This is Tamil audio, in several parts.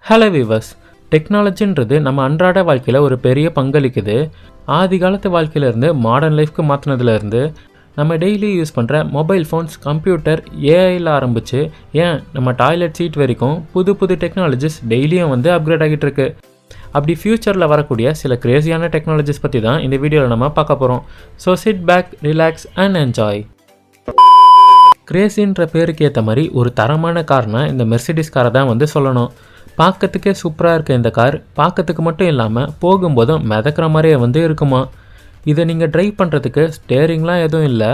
ஹலோ வியூவர்ஸ், டெக்னாலஜின்றது நம்ம அன்றாட வாழ்க்கையில் ஒரு பெரிய பங்களிக்குது. ஆதி காலத்து வாழ்க்கையிலேருந்து மாடர்ன் லைஃப்க்கு மாற்றினதுலேருந்து நம்ம டெய்லி யூஸ் பண்ணுற மொபைல் ஃபோன்ஸ், கம்ப்யூட்டர், ஏஐயில் ஆரம்பித்து ஏன் நம்ம டாய்லெட் சீட் வரைக்கும் புது புது டெக்னாலஜிஸ் டெய்லியும் அப்கிரேட் ஆகிட்டு இருக்கு. அப்படி ஃப்யூச்சரில் வரக்கூடிய சில கிரேசியான டெக்னாலஜிஸ் பற்றி தான் இந்த வீடியோவில் நம்ம பார்க்க போகிறோம். So sit back, relax and enjoy. கிரேசின்ற பேருக்கு ஏற்ற மாதிரி ஒரு தரமான கார்னால் இந்த மெர்சிடிஸ் காரை தான் சொல்லணும். பார்க்கறதுக்கே சூப்பராக இருக்க இந்த கார் பார்க்கறதுக்கு மட்டும் இல்லாமல் போகும்போதும் மிதக்கிற மாதிரியே இருக்குமா. இதை நீங்கள் ட்ரைவ் பண்ணுறதுக்கு ஸ்டேரிங்லாம் எதுவும் இல்லை.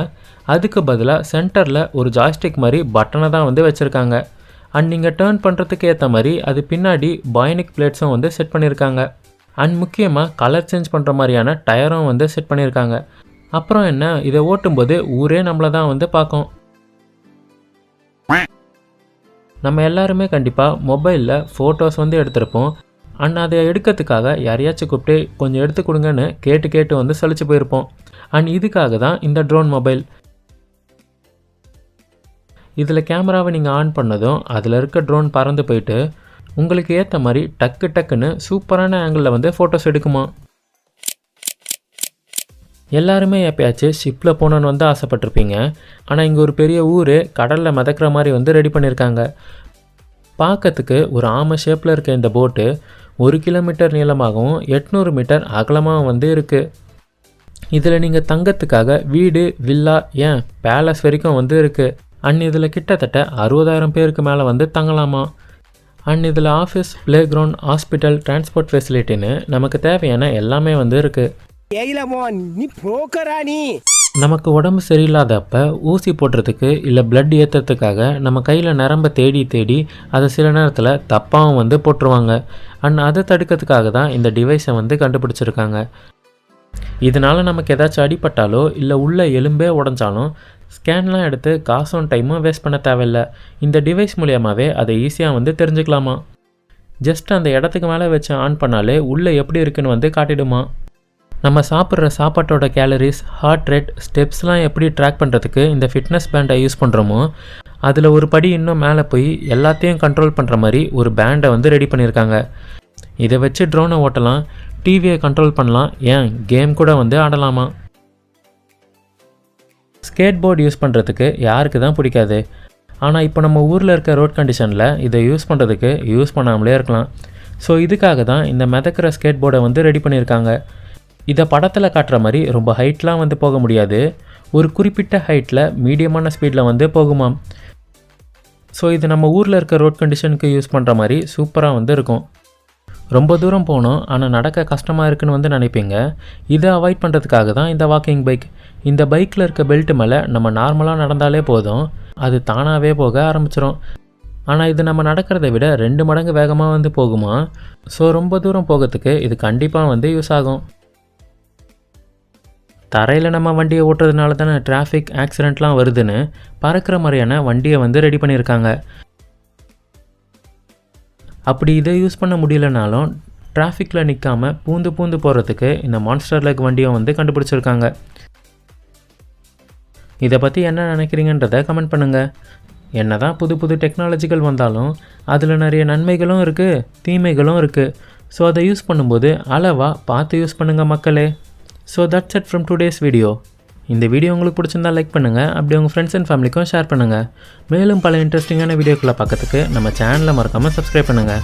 அதுக்கு பதிலாக சென்டரில் ஒரு ஜாய்ஸ்டிக் மாதிரி பட்டனை தான் வச்சுருக்காங்க. அண்ட் நீங்கள் டேர்ன் பண்ணுறதுக்கு ஏற்ற மாதிரி அது பின்னாடி பாய்னிக் பிளேட்ஸும் செட் பண்ணியிருக்காங்க. அண்ட் முக்கியமாக கலர் சேஞ்ச் பண்ணுற மாதிரியான டயரும் செட் பண்ணியிருக்காங்க. அப்புறம் என்ன, இதை ஓட்டும்போது ஊரே நம்மளை தான் பார்க்கும். நம்ம எல்லாருமே கண்டிப்பாக மொபைலில் ஃபோட்டோஸ் எடுத்திருப்போம். அண்ட் அதை எடுக்கிறதுக்காக யாரையாச்சும் கூப்பிட்டு கொஞ்சம் எடுத்து கொடுங்கன்னு கேட்டு சலிச்சு போயிருப்போம். அண்ட் இதுக்காக தான் இந்த ட்ரோன் மொபைல். இதில் கேமராவை நீங்கள் ஆன் பண்ணதும் அதில் இருக்க ட்ரோன் பறந்து போயிட்டு உங்களுக்கு ஏற்ற மாதிரி டக்குன்னு சூப்பரான ஆங்கிளில் ஃபோட்டோஸ் எடுக்குமா. எல்லாருமே எப்பயாச்சும் ஷிப்பில் போகணுன்னு ஆசைப்பட்டிருப்பீங்க. ஆனால் இங்கே ஒரு பெரிய ஊர் கடலில் மிதக்கிற மாதிரி ரெடி பண்ணியிருக்காங்க. பார்க்கறதுக்கு ஒரு ஆமை ஷேப்பில் இருக்க இந்த போட்டு 1 கிலோமீட்டர் நீளமாகவும் 800 மீட்டர் அகலமாக இருக்குது. இதில் நீங்கள் தங்கத்துக்காக வீடு, வில்லா, ஏன் பேலஸ் வரைக்கும் இருக்குது. அண்ட் இதில் கிட்டத்தட்ட 60,000 பேருக்கு மேலே தங்கலாமா. அண்ட் இதில் office, play ground, hospital, transport ஃபெசிலிட்டின்னு நமக்கு தேவையான எல்லாமே இருக்குது. நமக்கு உடம்பு சரியில்லாதப்ப ஊசி போடுறதுக்கு இல்லை பிளட் ஏற்றுறதுக்காக நம்ம கையில் நரம்பை தேடி அதை சில நேரத்தில் தப்பாகவும் போட்டுருவாங்க. அண்ட் அதை தடுக்கிறதுக்காக தான் இந்த டிவைஸை கண்டுபிடிச்சிருக்காங்க. இதனால் நமக்கு ஏதாச்சும் அடிபட்டாலோ இல்லை உள்ள எலும்பே உடஞ்சாலும் ஸ்கேன்லாம் எடுத்து காசும் டைமும் வேஸ்ட் பண்ண தேவையில்லை. இந்த டிவைஸ் மூலியமாகவே அதை ஈஸியாக தெரிஞ்சுக்கலாமா. ஜஸ்ட் அந்த இடத்துக்கு மேலே வச்சு ஆன் பண்ணாலே உள்ளே எப்படி இருக்குன்னு காட்டிடுமா. நம்ம சாப்பிட்ற சாப்பாட்டோட கேலரிஸ், ஹார்ட் ரேட், ஸ்டெப்ஸ்லாம் எப்படி ட்ராக் பண்ணுறதுக்கு இந்த ஃபிட்னஸ் பேண்டை யூஸ் பண்ணுறோமோ அதில் ஒரு படி இன்னும் மேலே போய் எல்லாத்தையும் கண்ட்ரோல் பண்ணுற மாதிரி ஒரு பேண்டை ரெடி பண்ணியிருக்காங்க. இதை வச்சு ட்ரோனை ஓட்டலாம், டிவியை கண்ட்ரோல் பண்ணலாம், ஏன் கேம் கூட ஆடலாமா. ஸ்கேட் போர்டு யூஸ் பண்ணுறதுக்கு யாருக்கு தான் பிடிக்காது. ஆனால் இப்போ நம்ம ஊரில் இருக்க ரோட் கண்டிஷனில் இதை யூஸ் பண்ணுறதுக்கு யூஸ் பண்ணாமலே இருக்கலாம். ஸோ இதுக்காக தான் இந்த மிதக்கிற ஸ்கேட் போர்டை ரெடி பண்ணியிருக்காங்க. இதை படத்தில் காட்டுற மாதிரி ரொம்ப ஹைட்லாம் போக முடியாது. ஒரு குறிப்பிட்ட ஹைட்டில் மீடியமான ஸ்பீடில் போகுமாம். ஸோ இது நம்ம ஊரில் இருக்க ரோட் கண்டிஷனுக்கு யூஸ் பண்ணுற மாதிரி சூப்பராக இருக்கும். ரொம்ப தூரம் போகணும் ஆனால் நடக்க கஷ்டமாக இருக்குன்னு நினைப்பீங்க. இதை அவாய்ட் பண்ணுறதுக்காக தான் இந்த வாக்கிங் பைக். இந்த பைக்கில் இருக்க பெல்ட் மேலே நம்ம நார்மலாக நடந்தாலே போதும், அது தானாகவே போக ஆரம்பிச்சிடும். ஆனால் இது நம்ம நடக்கிறத விட 2 மடங்கு வேகமாக போகுமா. ஸோ ரொம்ப தூரம் போகிறதுக்கு இது கண்டிப்பாக யூஸ் ஆகும். தரையில் நம்ம வண்டியை ஓட்டுறதுனால தானே டிராஃபிக் ஆக்சிடெண்ட்லாம் வருதுன்னு பறக்கிற மாதிரியான வண்டியை ரெடி பண்ணியிருக்காங்க. அப்படி இதை யூஸ் பண்ண முடியலனாலும் டிராஃபிக்கில் நிற்காமல் பூந்து போகிறதுக்கு இந்த மான்ஸ்டர் லெக் வண்டியை கண்டுபிடிச்சிருக்காங்க. இதை பற்றி என்ன நினைக்கிறீங்கன்றதை கமெண்ட் பண்ணுங்கள். என்ன தான் புது டெக்னாலஜிகள் வந்தாலும் அதில் நிறைய நன்மைகளும் இருக்குது, தீமைகளும் இருக்குது. ஸோ அதை யூஸ் பண்ணும்போது அளவாக பார்த்து யூஸ் பண்ணுங்கள் மக்களே. So that's it from today's video. இந்த வீடியோ உங்களுக்கு பிடிச்சிருந்தால் லைக் பண்ணுங்கள், அப்படி உங்கள் ஃப்ரெண்ட்ஸ் அண்ட் ஃபேமிலிக்கும் ஷேர் பண்ணுங்கள். மேலும் பல இன்ட்ரெஸ்டிங்கான வீடியோக்களை பார்க்கறதுக்கு நம்ம சேனலை மறக்காமல் சப்ஸ்கிரைப் பண்ணுங்கள்.